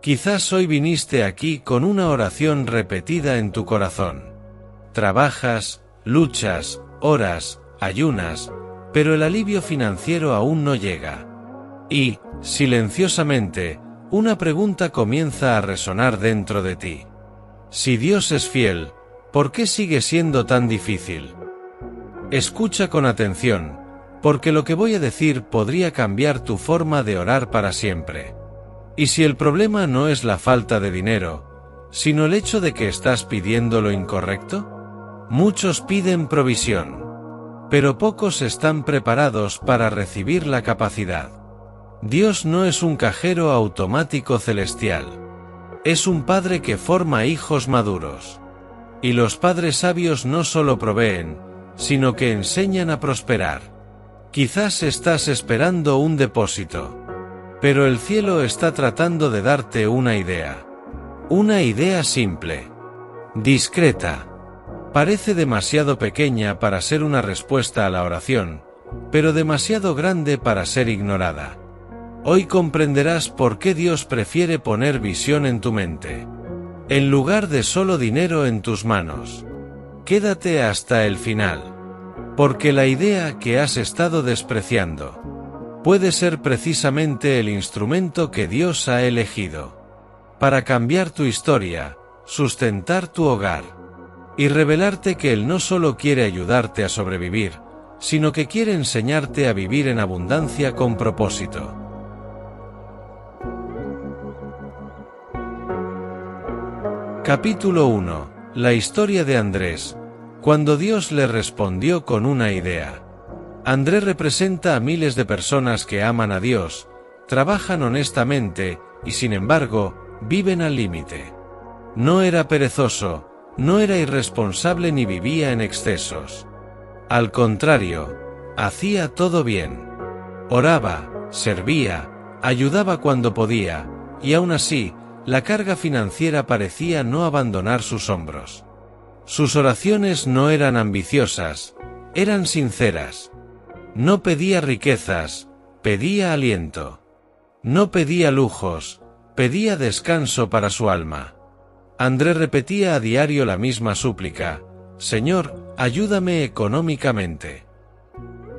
Quizás hoy viniste aquí con una oración repetida en tu corazón. Trabajas, luchas, oras, ayunas, pero el alivio financiero aún no llega. Y, silenciosamente, una pregunta comienza a resonar dentro de ti. Si Dios es fiel, ¿por qué sigue siendo tan difícil? Escucha con atención, porque lo que voy a decir podría cambiar tu forma de orar para siempre. Y si el problema no es la falta de dinero, sino el hecho de que estás pidiendo lo incorrecto, muchos piden provisión, pero pocos están preparados para recibir la capacidad. Dios no es un cajero automático celestial. Es un padre que forma hijos maduros. Y los padres sabios no solo proveen, sino que enseñan a prosperar. Quizás estás esperando un depósito, pero el cielo está tratando de darte una idea. Una idea simple, discreta. Parece demasiado pequeña para ser una respuesta a la oración, pero demasiado grande para ser ignorada. Hoy comprenderás por qué Dios prefiere poner visión en tu mente, en lugar de solo dinero en tus manos. Quédate hasta el final, porque la idea que has estado despreciando puede ser precisamente el instrumento que Dios ha elegido para cambiar tu historia, sustentar tu hogar y revelarte que Él no solo quiere ayudarte a sobrevivir, sino que quiere enseñarte a vivir en abundancia con propósito. Capítulo 1. La historia de Andrés, cuando Dios le respondió con una idea. Andrés representa a miles de personas que aman a Dios, trabajan honestamente y sin embargo, viven al límite. No era perezoso, no era irresponsable ni vivía en excesos. Al contrario, hacía todo bien. Oraba, servía, ayudaba cuando podía, y aún así, la carga financiera parecía no abandonar sus hombros. Sus oraciones no eran ambiciosas, eran sinceras. No pedía riquezas, pedía aliento. No pedía lujos, pedía descanso para su alma. Andrés repetía a diario la misma súplica: Señor, ayúdame económicamente.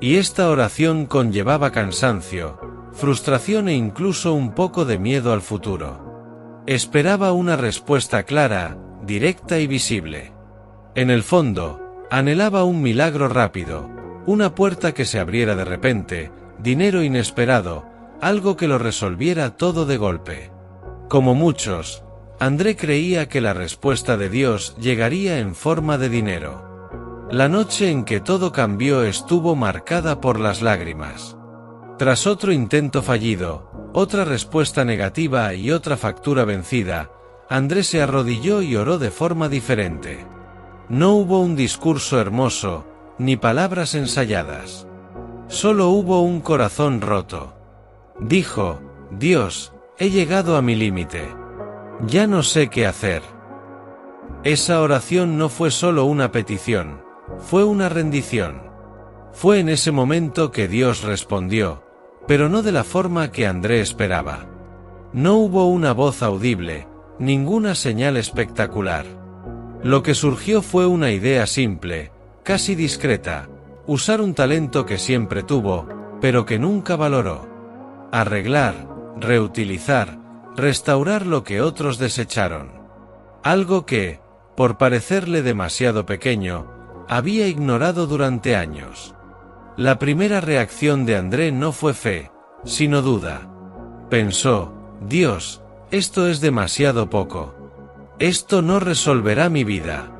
Y esta oración conllevaba cansancio, frustración e incluso un poco de miedo al futuro. Esperaba una respuesta clara, directa y visible. En el fondo, anhelaba un milagro rápido, una puerta que se abriera de repente, dinero inesperado, algo que lo resolviera todo de golpe. Como muchos, André creía que la respuesta de Dios llegaría en forma de dinero. La noche en que todo cambió estuvo marcada por las lágrimas. Tras otro intento fallido, otra respuesta negativa y otra factura vencida, Andrés se arrodilló y oró de forma diferente. No hubo un discurso hermoso, ni palabras ensayadas. Solo hubo un corazón roto. Dijo: Dios, he llegado a mi límite. Ya no sé qué hacer. Esa oración no fue solo una petición, fue una rendición. Fue en ese momento que Dios respondió, pero no de la forma que André esperaba. No hubo una voz audible, ninguna señal espectacular. Lo que surgió fue una idea simple, casi discreta: usar un talento que siempre tuvo, pero que nunca valoró. Arreglar, reutilizar, restaurar lo que otros desecharon. Algo que, por parecerle demasiado pequeño, había ignorado durante años. La primera reacción de André no fue fe, sino duda. Pensó: Dios, esto es demasiado poco. Esto no resolverá mi vida.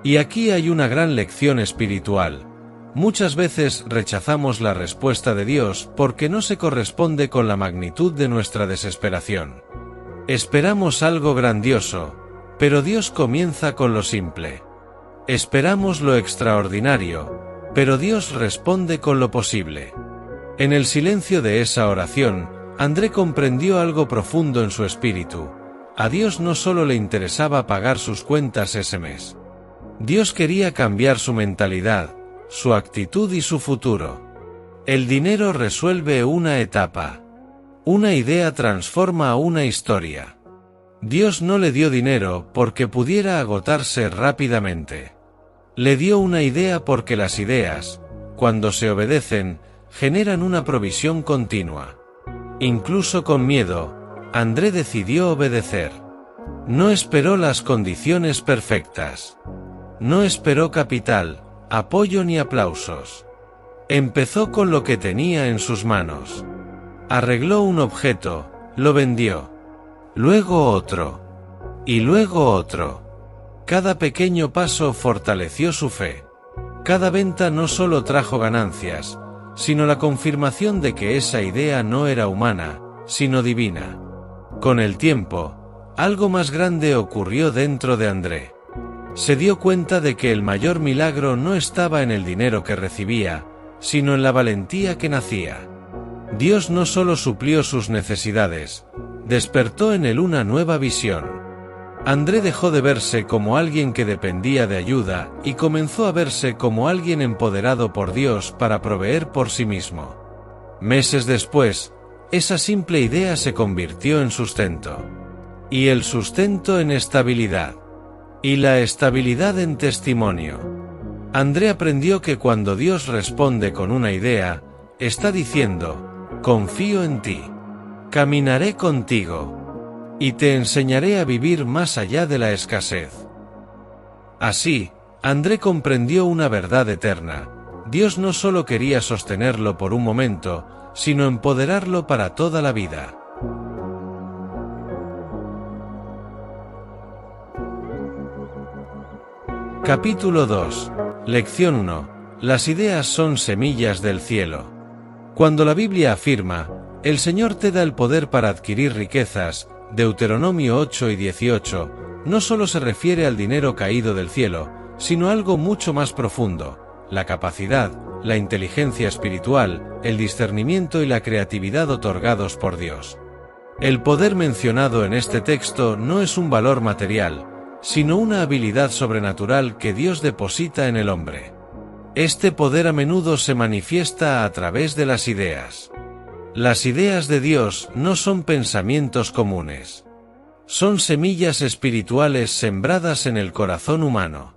Y aquí hay una gran lección espiritual. Muchas veces rechazamos la respuesta de Dios porque no se corresponde con la magnitud de nuestra desesperación. Esperamos algo grandioso, pero Dios comienza con lo simple. Esperamos lo extraordinario, pero Dios responde con lo posible. En el silencio de esa oración, André comprendió algo profundo en su espíritu. A Dios no solo le interesaba pagar sus cuentas ese mes. Dios quería cambiar su mentalidad, su actitud y su futuro. El dinero resuelve una etapa. Una idea transforma a una historia. Dios no le dio dinero porque pudiera agotarse rápidamente. Le dio una idea porque las ideas, cuando se obedecen, generan una provisión continua. Incluso con miedo, André decidió obedecer. No esperó las condiciones perfectas. No esperó capital, apoyo ni aplausos. Empezó con lo que tenía en sus manos. Arregló un objeto, lo vendió. Luego otro. Y luego otro. Cada pequeño paso fortaleció su fe. Cada venta no solo trajo ganancias, sino la confirmación de que esa idea no era humana, sino divina. Con el tiempo, algo más grande ocurrió dentro de André. Se dio cuenta de que el mayor milagro no estaba en el dinero que recibía, sino en la valentía que nacía. Dios no solo suplió sus necesidades, despertó en él una nueva visión. André dejó de verse como alguien que dependía de ayuda y comenzó a verse como alguien empoderado por Dios para proveer por sí mismo. Meses después, esa simple idea se convirtió en sustento. Y el sustento en estabilidad. Y la estabilidad en testimonio. André aprendió que cuando Dios responde con una idea, está diciendo: confío en ti. Caminaré contigo. Y te enseñaré a vivir más allá de la escasez. Así, André comprendió una verdad eterna. Dios no solo quería sostenerlo por un momento, sino empoderarlo para toda la vida. Capítulo 2. Lección 1. Las ideas son semillas del cielo. Cuando la Biblia afirma: el Señor te da el poder para adquirir riquezas, Deuteronomio 8 y 18, no solo se refiere al dinero caído del cielo, sino a algo mucho más profundo: la capacidad, la inteligencia espiritual, el discernimiento y la creatividad otorgados por Dios. El poder mencionado en este texto no es un valor material, sino una habilidad sobrenatural que Dios deposita en el hombre. Este poder a menudo se manifiesta a través de las ideas. Las ideas de Dios no son pensamientos comunes. Son semillas espirituales sembradas en el corazón humano.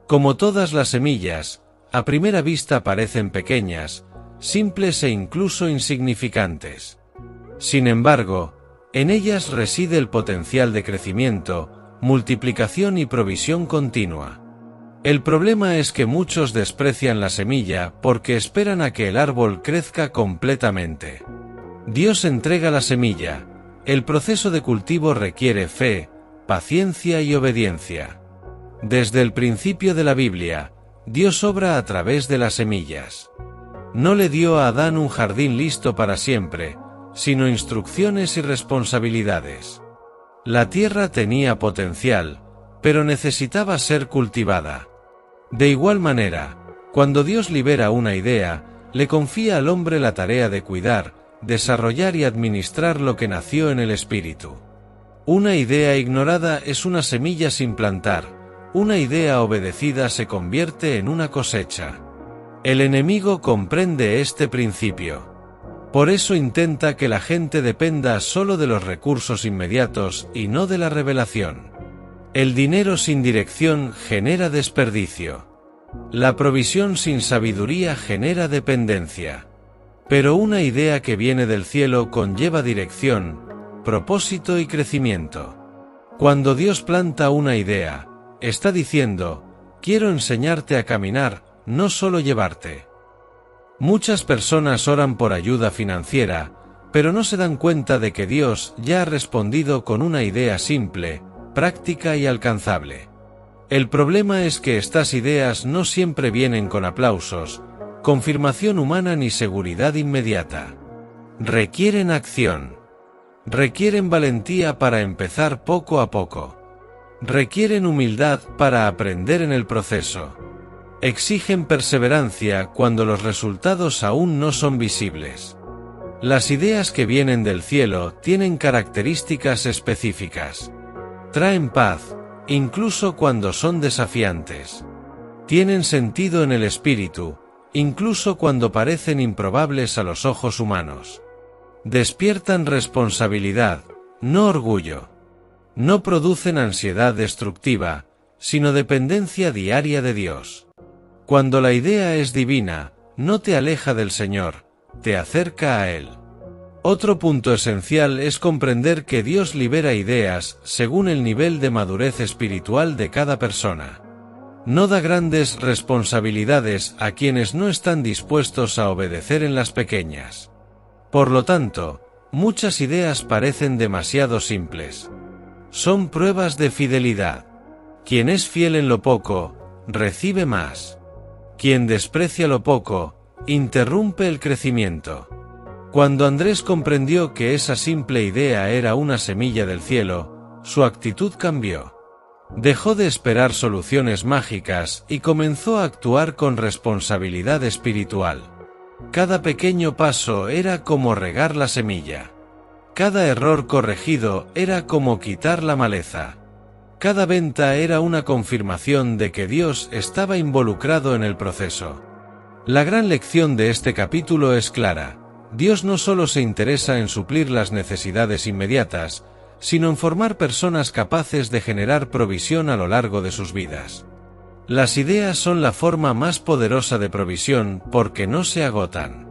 Como todas las semillas, a primera vista parecen pequeñas, simples e incluso insignificantes. Sin embargo, en ellas reside el potencial de crecimiento, multiplicación y provisión continua. El problema es que muchos desprecian la semilla porque esperan a que el árbol crezca completamente. Dios entrega la semilla. El proceso de cultivo requiere fe, paciencia y obediencia. Desde el principio de la Biblia, Dios obra a través de las semillas. No le dio a Adán un jardín listo para siempre, sino instrucciones y responsabilidades. La tierra tenía potencial, pero necesitaba ser cultivada. De igual manera, cuando Dios libera una idea, le confía al hombre la tarea de cuidar, desarrollar y administrar lo que nació en el espíritu. Una idea ignorada es una semilla sin plantar, una idea obedecida se convierte en una cosecha. El enemigo comprende este principio. Por eso intenta que la gente dependa solo de los recursos inmediatos y no de la revelación. El dinero sin dirección genera desperdicio. La provisión sin sabiduría genera dependencia. Pero una idea que viene del cielo conlleva dirección, propósito y crecimiento. Cuando Dios planta una idea, está diciendo: quiero enseñarte a caminar, no solo llevarte. Muchas personas oran por ayuda financiera, pero no se dan cuenta de que Dios ya ha respondido con una idea simple, práctica y alcanzable. El problema es que estas ideas no siempre vienen con aplausos, confirmación humana ni seguridad inmediata. Requieren acción. Requieren valentía para empezar poco a poco. Requieren humildad para aprender en el proceso. Exigen perseverancia cuando los resultados aún no son visibles. Las ideas que vienen del cielo tienen características específicas. Traen paz, incluso cuando son desafiantes. Tienen sentido en el espíritu, incluso cuando parecen improbables a los ojos humanos. Despiertan responsabilidad, no orgullo. No producen ansiedad destructiva, sino dependencia diaria de Dios. Cuando la idea es divina, no te aleja del Señor, te acerca a Él. Otro punto esencial es comprender que Dios libera ideas según el nivel de madurez espiritual de cada persona. No da grandes responsabilidades a quienes no están dispuestos a obedecer en las pequeñas. Por lo tanto, muchas ideas parecen demasiado simples. Son pruebas de fidelidad. Quien es fiel en lo poco, recibe más. Quien desprecia lo poco, interrumpe el crecimiento. Cuando Andrés comprendió que esa simple idea era una semilla del cielo, su actitud cambió. Dejó de esperar soluciones mágicas y comenzó a actuar con responsabilidad espiritual. Cada pequeño paso era como regar la semilla. Cada error corregido era como quitar la maleza. Cada venta era una confirmación de que Dios estaba involucrado en el proceso. La gran lección de este capítulo es clara. Dios no solo se interesa en suplir las necesidades inmediatas, sino en formar personas capaces de generar provisión a lo largo de sus vidas. Las ideas son la forma más poderosa de provisión porque no se agotan.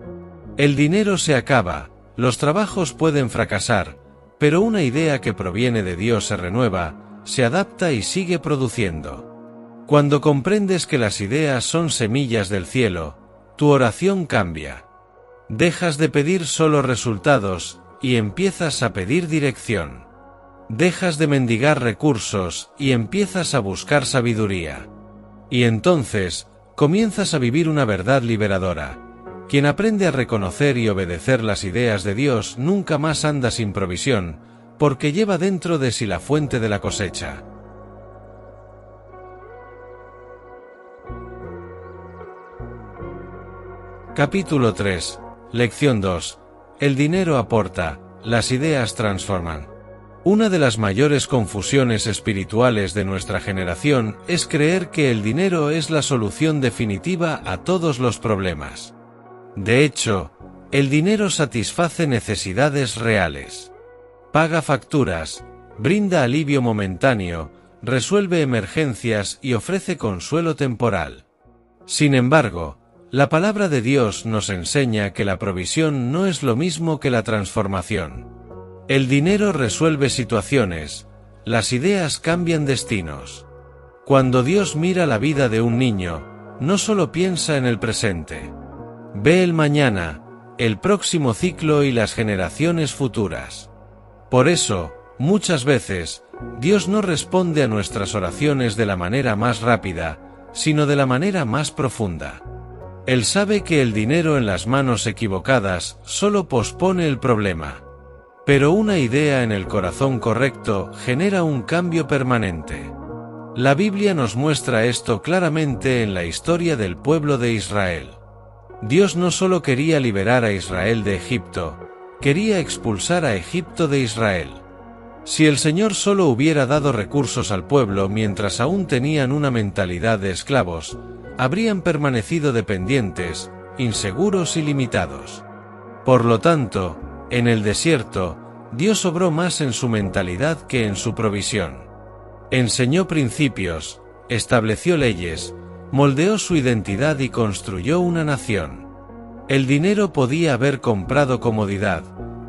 El dinero se acaba, los trabajos pueden fracasar, pero una idea que proviene de Dios se renueva, se adapta y sigue produciendo. Cuando comprendes que las ideas son semillas del cielo, tu oración cambia. Dejas de pedir solo resultados y empiezas a pedir dirección. Dejas de mendigar recursos y empiezas a buscar sabiduría. Y entonces, comienzas a vivir una verdad liberadora. Quien aprende a reconocer y obedecer las ideas de Dios nunca más anda sin provisión, porque lleva dentro de sí la fuente de la cosecha. Capítulo 3. Lección 2. El dinero aporta, las ideas transforman. Una de las mayores confusiones espirituales de nuestra generación es creer que el dinero es la solución definitiva a todos los problemas. De hecho, el dinero satisface necesidades reales. Paga facturas, brinda alivio momentáneo, resuelve emergencias y ofrece consuelo temporal. Sin embargo, la palabra de Dios nos enseña que la provisión no es lo mismo que la transformación. El dinero resuelve situaciones, las ideas cambian destinos. Cuando Dios mira la vida de un niño, no solo piensa en el presente. Ve el mañana, el próximo ciclo y las generaciones futuras. Por eso, muchas veces, Dios no responde a nuestras oraciones de la manera más rápida, sino de la manera más profunda. Él sabe que el dinero en las manos equivocadas solo pospone el problema. Pero una idea en el corazón correcto genera un cambio permanente. La Biblia nos muestra esto claramente en la historia del pueblo de Israel. Dios no solo quería liberar a Israel de Egipto, quería expulsar a Egipto de Israel. Si el Señor solo hubiera dado recursos al pueblo mientras aún tenían una mentalidad de esclavos, habrían permanecido dependientes, inseguros y limitados. Por lo tanto, en el desierto, Dios obró más en su mentalidad que en su provisión. Enseñó principios, estableció leyes, moldeó su identidad y construyó una nación. El dinero podía haber comprado comodidad,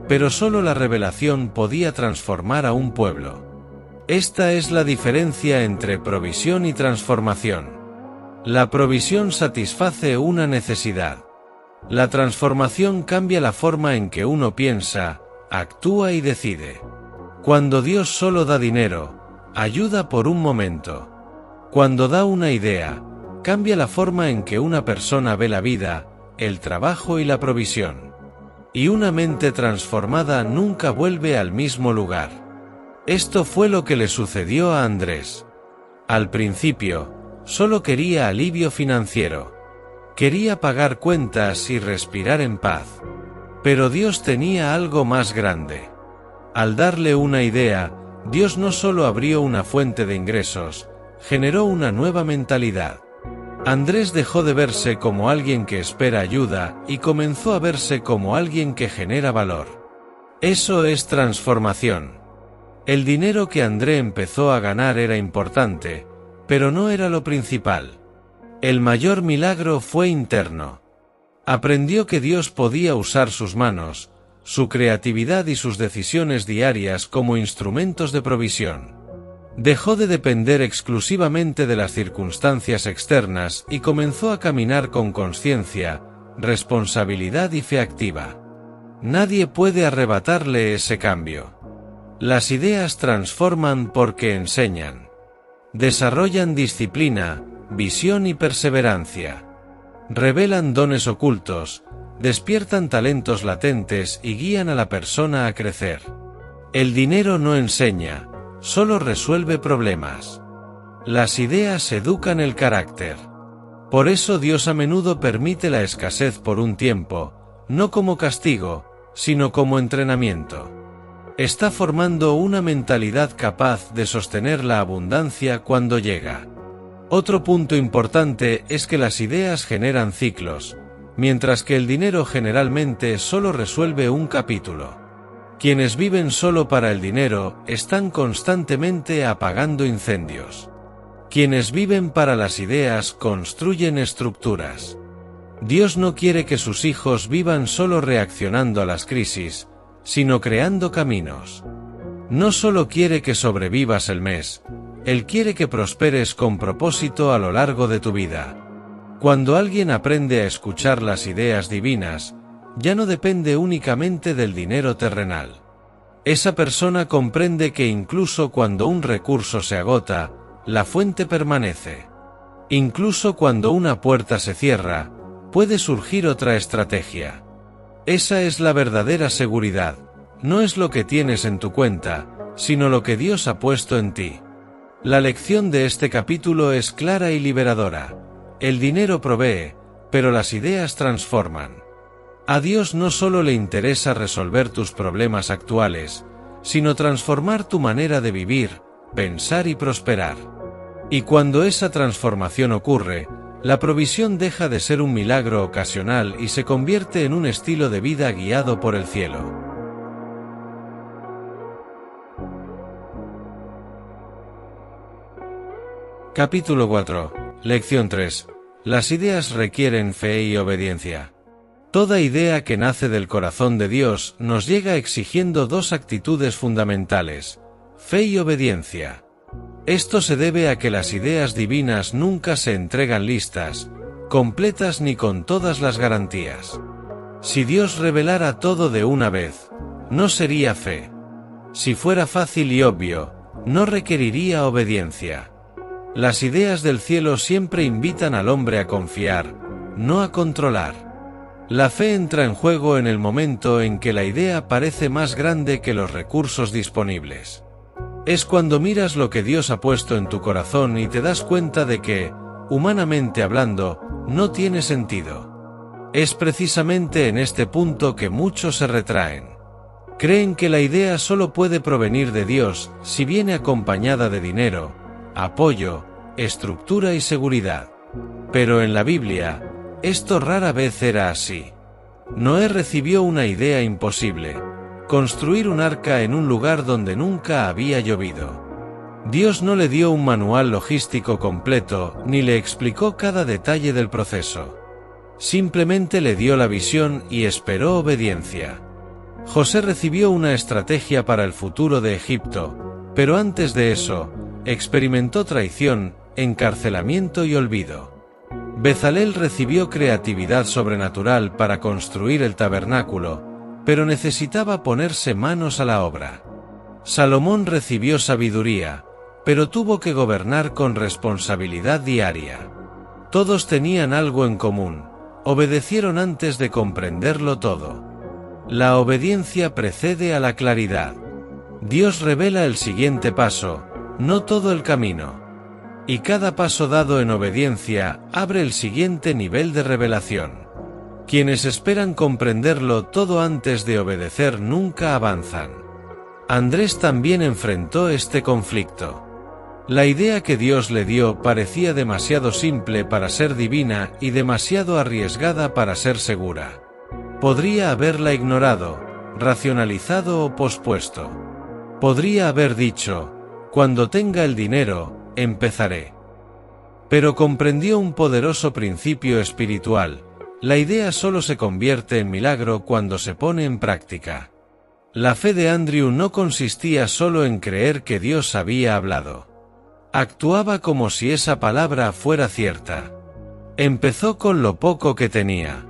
pero solo la revelación podía transformar a un pueblo. Esta es la diferencia entre provisión y transformación. La provisión satisface una necesidad. La transformación cambia la forma en que uno piensa, actúa y decide. Cuando Dios solo da dinero, ayuda por un momento. Cuando da una idea, cambia la forma en que una persona ve la vida, el trabajo y la provisión. Y una mente transformada nunca vuelve al mismo lugar. Esto fue lo que le sucedió a Andrés. Al principio, solo quería alivio financiero. Quería pagar cuentas y respirar en paz. Pero Dios tenía algo más grande. Al darle una idea, Dios no solo abrió una fuente de ingresos, generó una nueva mentalidad. Andrés dejó de verse como alguien que espera ayuda y comenzó a verse como alguien que genera valor. Eso es transformación. El dinero que André empezó a ganar era importante, pero no era lo principal. El mayor milagro fue interno. Aprendió que Dios podía usar sus manos, su creatividad y sus decisiones diarias como instrumentos de provisión. Dejó de depender exclusivamente de las circunstancias externas y comenzó a caminar con conciencia, responsabilidad y fe activa. Nadie puede arrebatarle ese cambio. Las ideas transforman porque enseñan. Desarrollan disciplina, visión y perseverancia. Revelan dones ocultos, despiertan talentos latentes y guían a la persona a crecer. El dinero no enseña, solo resuelve problemas. Las ideas educan el carácter. Por eso Dios a menudo permite la escasez por un tiempo, no como castigo, sino como entrenamiento. Está formando una mentalidad capaz de sostener la abundancia cuando llega. Otro punto importante es que las ideas generan ciclos, mientras que el dinero generalmente solo resuelve un capítulo. Quienes viven solo para el dinero están constantemente apagando incendios. Quienes viven para las ideas construyen estructuras. Dios no quiere que sus hijos vivan solo reaccionando a las crisis, sino creando caminos. No solo quiere que sobrevivas el mes, Él quiere que prosperes con propósito a lo largo de tu vida. Cuando alguien aprende a escuchar las ideas divinas, ya no depende únicamente del dinero terrenal. Esa persona comprende que incluso cuando un recurso se agota, la fuente permanece. Incluso cuando una puerta se cierra, puede surgir otra estrategia. Esa es la verdadera seguridad. No es lo que tienes en tu cuenta, sino lo que Dios ha puesto en ti. La lección de este capítulo es clara y liberadora. El dinero provee, pero las ideas transforman. A Dios no solo le interesa resolver tus problemas actuales, sino transformar tu manera de vivir, pensar y prosperar. Y cuando esa transformación ocurre, la provisión deja de ser un milagro ocasional y se convierte en un estilo de vida guiado por el cielo. Capítulo 4. Lección 3. Las ideas requieren fe y obediencia. Toda idea que nace del corazón de Dios nos llega exigiendo dos actitudes fundamentales: fe y obediencia. Esto se debe a que las ideas divinas nunca se entregan listas, completas ni con todas las garantías. Si Dios revelara todo de una vez, no sería fe. Si fuera fácil y obvio, no requeriría obediencia. Las ideas del cielo siempre invitan al hombre a confiar, no a controlar. La fe entra en juego en el momento en que la idea parece más grande que los recursos disponibles. Es cuando miras lo que Dios ha puesto en tu corazón y te das cuenta de que, humanamente hablando, no tiene sentido. Es precisamente en este punto que muchos se retraen. Creen que la idea solo puede provenir de Dios si viene acompañada de dinero, apoyo, estructura y seguridad. Pero en la Biblia, esto rara vez era así. Noé recibió una idea imposible: construir un arca en un lugar donde nunca había llovido. Dios no le dio un manual logístico completo, ni le explicó cada detalle del proceso. Simplemente le dio la visión y esperó obediencia. José recibió una estrategia para el futuro de Egipto, pero antes de eso, experimentó traición, encarcelamiento y olvido. Bezalel recibió creatividad sobrenatural para construir el tabernáculo, pero necesitaba ponerse manos a la obra. Salomón recibió sabiduría, pero tuvo que gobernar con responsabilidad diaria. Todos tenían algo en común: obedecieron antes de comprenderlo todo. La obediencia precede a la claridad. Dios revela el siguiente paso, no todo el camino. Y cada paso dado en obediencia abre el siguiente nivel de revelación. Quienes esperan comprenderlo todo antes de obedecer nunca avanzan. Andrés también enfrentó este conflicto. La idea que Dios le dio parecía demasiado simple para ser divina y demasiado arriesgada para ser segura. Podría haberla ignorado, racionalizado o pospuesto. Podría haber dicho, cuando tenga el dinero, empezaré. Pero comprendió un poderoso principio espiritual: la idea solo se convierte en milagro cuando se pone en práctica. La fe de Andrew no consistía solo en creer que Dios había hablado. Actuaba como si esa palabra fuera cierta. Empezó con lo poco que tenía.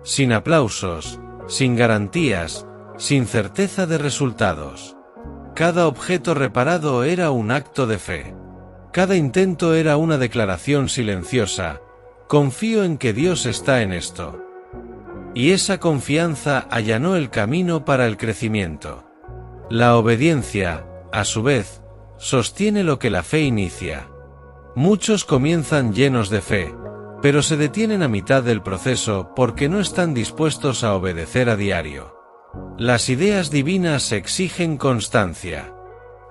Sin aplausos, sin garantías, sin certeza de resultados. Cada objeto reparado era un acto de fe. Cada intento era una declaración silenciosa: confío en que Dios está en esto. Y esa confianza allanó el camino para el crecimiento. La obediencia, a su vez, sostiene lo que la fe inicia. Muchos comienzan llenos de fe, pero se detienen a mitad del proceso porque no están dispuestos a obedecer a diario. Las ideas divinas exigen constancia.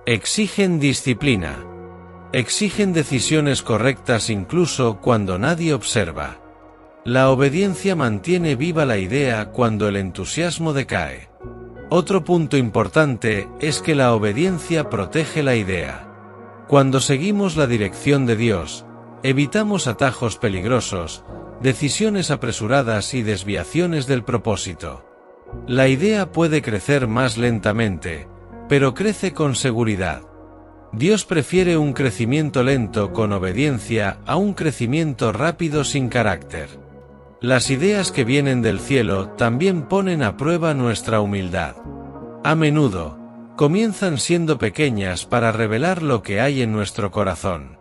Exigen disciplina. Exigen decisiones correctas incluso cuando nadie observa. La obediencia mantiene viva la idea cuando el entusiasmo decae. Otro punto importante es que la obediencia protege la idea. Cuando seguimos la dirección de Dios, evitamos atajos peligrosos, decisiones apresuradas y desviaciones del propósito. La idea puede crecer más lentamente, pero crece con seguridad. Dios prefiere un crecimiento lento con obediencia a un crecimiento rápido sin carácter. Las ideas que vienen del cielo también ponen a prueba nuestra humildad. A menudo, comienzan siendo pequeñas para revelar lo que hay en nuestro corazón.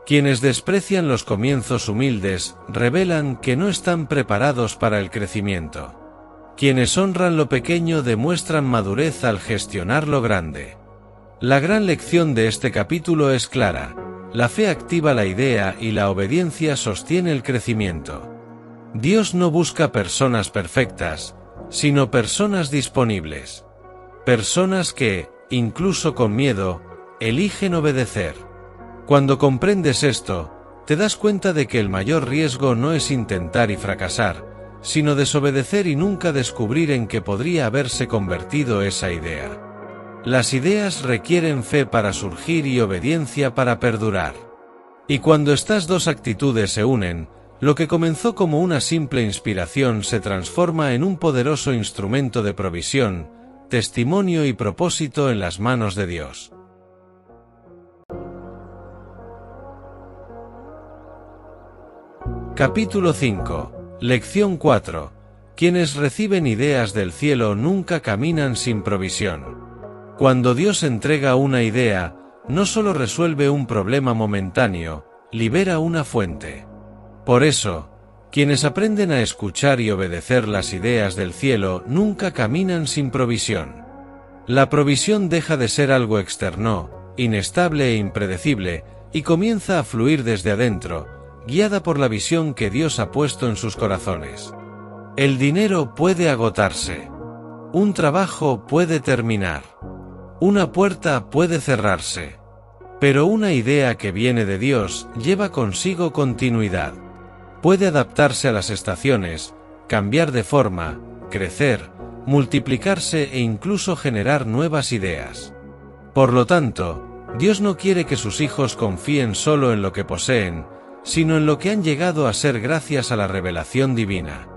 Quienes desprecian los comienzos humildes revelan que no están preparados para el crecimiento. Quienes honran lo pequeño demuestran madurez al gestionar lo grande. La gran lección de este capítulo es clara: la fe activa la idea y la obediencia sostiene el crecimiento. Dios no busca personas perfectas, sino personas disponibles. Personas que, incluso con miedo, eligen obedecer. Cuando comprendes esto, te das cuenta de que el mayor riesgo no es intentar y fracasar, sino desobedecer y nunca descubrir en qué podría haberse convertido esa idea. Las ideas requieren fe para surgir y obediencia para perdurar. Y cuando estas dos actitudes se unen, lo que comenzó como una simple inspiración se transforma en un poderoso instrumento de provisión, testimonio y propósito en las manos de Dios. Capítulo 5. Lección 4. Quienes reciben ideas del cielo nunca caminan sin provisión. Cuando Dios entrega una idea, no solo resuelve un problema momentáneo, libera una fuente. Por eso, quienes aprenden a escuchar y obedecer las ideas del cielo nunca caminan sin provisión. La provisión deja de ser algo externo, inestable e impredecible, y comienza a fluir desde adentro, guiada por la visión que Dios ha puesto en sus corazones. El dinero puede agotarse. Un trabajo puede terminar. Una puerta puede cerrarse. Pero una idea que viene de Dios lleva consigo continuidad. Puede adaptarse a las estaciones, cambiar de forma, crecer, multiplicarse e incluso generar nuevas ideas. Por lo tanto, Dios no quiere que sus hijos confíen solo en lo que poseen, sino en lo que han llegado a ser gracias a la revelación divina.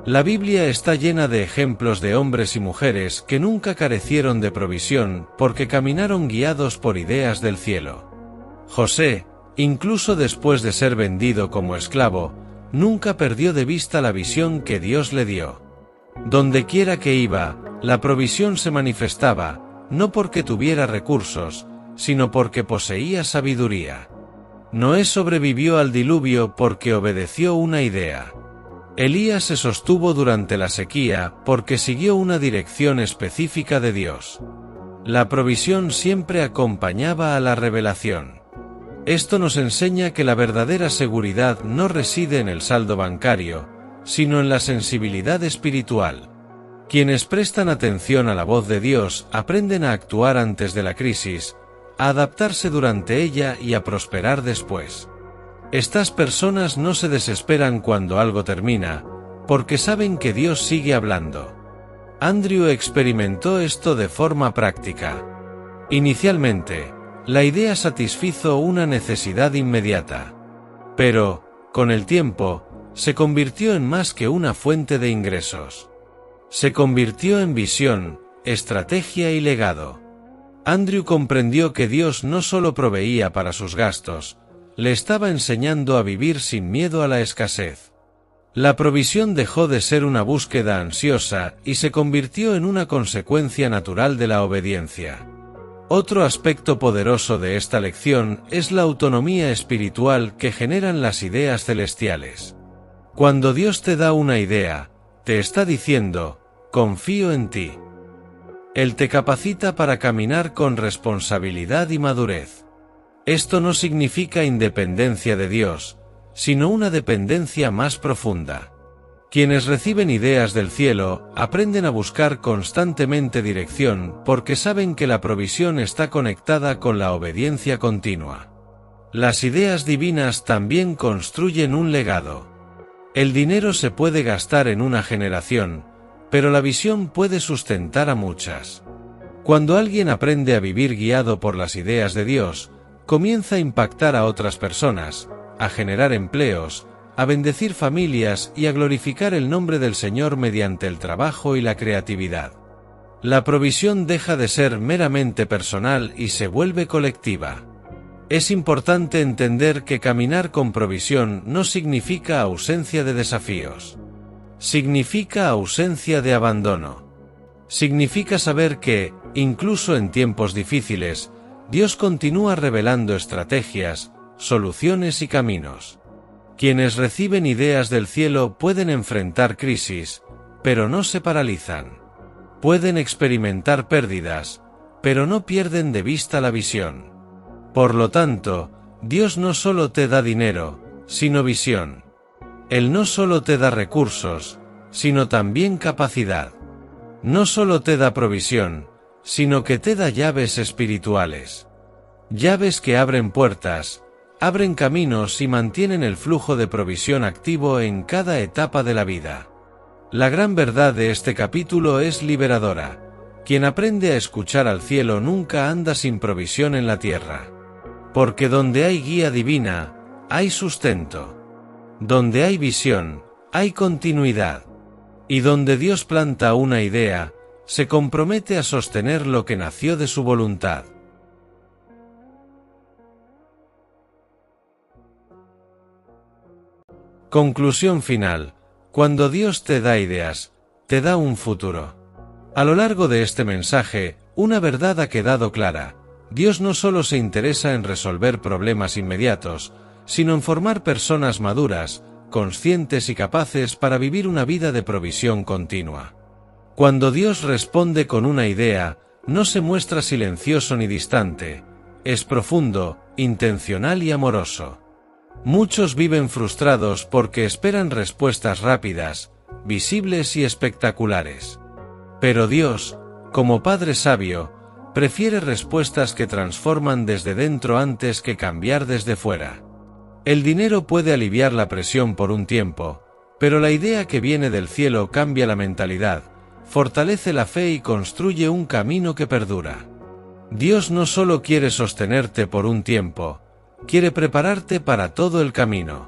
La Biblia está llena de ejemplos de hombres y mujeres que nunca carecieron de provisión porque caminaron guiados por ideas del cielo. José, incluso después de ser vendido como esclavo, nunca perdió de vista la visión que Dios le dio. Dondequiera que iba, la provisión se manifestaba, no porque tuviera recursos, sino porque poseía sabiduría. Noé sobrevivió al diluvio porque obedeció una idea. Elías se sostuvo durante la sequía porque siguió una dirección específica de Dios. La provisión siempre acompañaba a la revelación. Esto nos enseña que la verdadera seguridad no reside en el saldo bancario, sino en la sensibilidad espiritual. Quienes prestan atención a la voz de Dios aprenden a actuar antes de la crisis, a adaptarse durante ella y a prosperar después. Estas personas no se desesperan cuando algo termina, porque saben que Dios sigue hablando. Andrew experimentó esto de forma práctica. Inicialmente, la idea satisfizo una necesidad inmediata. Pero, con el tiempo, se convirtió en más que una fuente de ingresos. Se convirtió en visión, estrategia y legado. Andrew comprendió que Dios no solo proveía para sus gastos, le estaba enseñando a vivir sin miedo a la escasez. La provisión dejó de ser una búsqueda ansiosa y se convirtió en una consecuencia natural de la obediencia. Otro aspecto poderoso de esta lección es la autonomía espiritual que generan las ideas celestiales. Cuando Dios te da una idea, te está diciendo, confío en ti. Él te capacita para caminar con responsabilidad y madurez. Esto no significa independencia de Dios, sino una dependencia más profunda. Quienes reciben ideas del cielo aprenden a buscar constantemente dirección porque saben que la provisión está conectada con la obediencia continua. Las ideas divinas también construyen un legado. El dinero se puede gastar en una generación, pero la visión puede sustentar a muchas. Cuando alguien aprende a vivir guiado por las ideas de Dios, comienza a impactar a otras personas, a generar empleos, a bendecir familias y a glorificar el nombre del Señor mediante el trabajo y la creatividad. La provisión deja de ser meramente personal y se vuelve colectiva. Es importante entender que caminar con provisión no significa ausencia de desafíos. Significa ausencia de abandono. Significa saber que, incluso en tiempos difíciles, Dios continúa revelando estrategias, soluciones y caminos. Quienes reciben ideas del cielo pueden enfrentar crisis, pero no se paralizan. Pueden experimentar pérdidas, pero no pierden de vista la visión. Por lo tanto, Dios no solo te da dinero, sino visión. Él no solo te da recursos, sino también capacidad. No solo te da provisión, sino que te da llaves espirituales. Llaves que abren puertas, abren caminos y mantienen el flujo de provisión activo en cada etapa de la vida. La gran verdad de este capítulo es liberadora. Quien aprende a escuchar al cielo nunca anda sin provisión en la tierra. Porque donde hay guía divina, hay sustento. Donde hay visión, hay continuidad. Y donde Dios planta una idea, se compromete a sostener lo que nació de su voluntad. Conclusión final. Cuando Dios te da ideas, te da un futuro. A lo largo de este mensaje, una verdad ha quedado clara. Dios no solo se interesa en resolver problemas inmediatos, sino en formar personas maduras, conscientes y capaces para vivir una vida de provisión continua. Cuando Dios responde con una idea, no se muestra silencioso ni distante, es profundo, intencional y amoroso. Muchos viven frustrados porque esperan respuestas rápidas, visibles y espectaculares. Pero Dios, como Padre sabio, prefiere respuestas que transforman desde dentro antes que cambiar desde fuera. El dinero puede aliviar la presión por un tiempo, pero la idea que viene del cielo cambia la mentalidad, fortalece la fe y construye un camino que perdura. Dios no solo quiere sostenerte por un tiempo, quiere prepararte para todo el camino.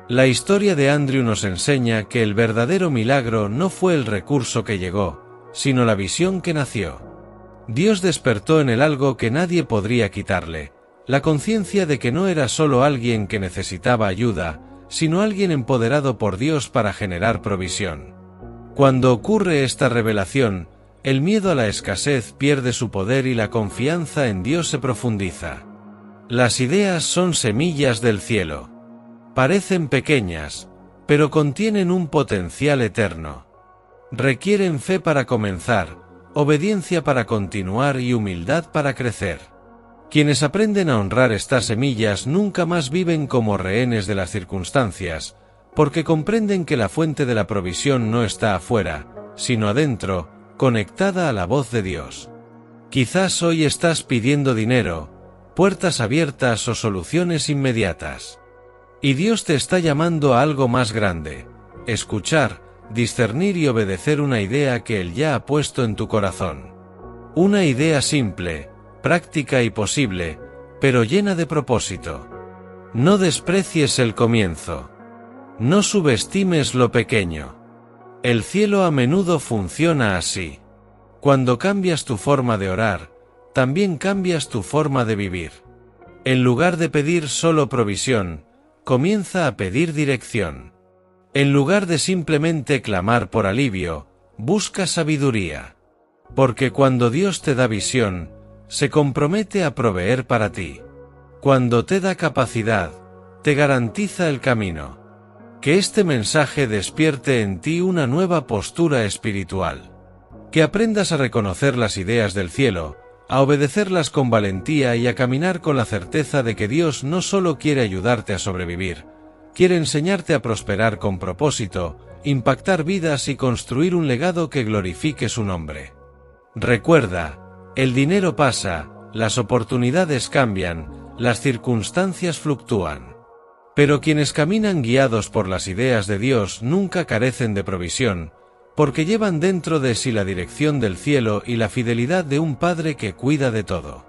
La historia de Andrew nos enseña que el verdadero milagro no fue el recurso que llegó, sino la visión que nació. Dios despertó en él algo que nadie podría quitarle, la conciencia de que no era solo alguien que necesitaba ayuda, sino alguien empoderado por Dios para generar provisión. Cuando ocurre esta revelación, el miedo a la escasez pierde su poder y la confianza en Dios se profundiza. Las ideas son semillas del cielo. Parecen pequeñas, pero contienen un potencial eterno. Requieren fe para comenzar, obediencia para continuar y humildad para crecer. Quienes aprenden a honrar estas semillas nunca más viven como rehenes de las circunstancias, porque comprenden que la fuente de la provisión no está afuera, sino adentro, conectada a la voz de Dios. Quizás hoy estás pidiendo dinero, puertas abiertas o soluciones inmediatas. Y Dios te está llamando a algo más grande: escuchar, discernir y obedecer una idea que Él ya ha puesto en tu corazón. Una idea simple, práctica y posible, pero llena de propósito. No desprecies el comienzo. No subestimes lo pequeño. El cielo a menudo funciona así. Cuando cambias tu forma de orar, también cambias tu forma de vivir. En lugar de pedir solo provisión, comienza a pedir dirección. En lugar de simplemente clamar por alivio, busca sabiduría. Porque cuando Dios te da visión, se compromete a proveer para ti. Cuando te da capacidad, te garantiza el camino. Que este mensaje despierte en ti una nueva postura espiritual. Que aprendas a reconocer las ideas del cielo, a obedecerlas con valentía y a caminar con la certeza de que Dios no solo quiere ayudarte a sobrevivir, quiere enseñarte a prosperar con propósito, impactar vidas y construir un legado que glorifique su nombre. Recuerda, el dinero pasa, las oportunidades cambian, las circunstancias fluctúan. Pero quienes caminan guiados por las ideas de Dios nunca carecen de provisión, porque llevan dentro de sí la dirección del cielo y la fidelidad de un Padre que cuida de todo.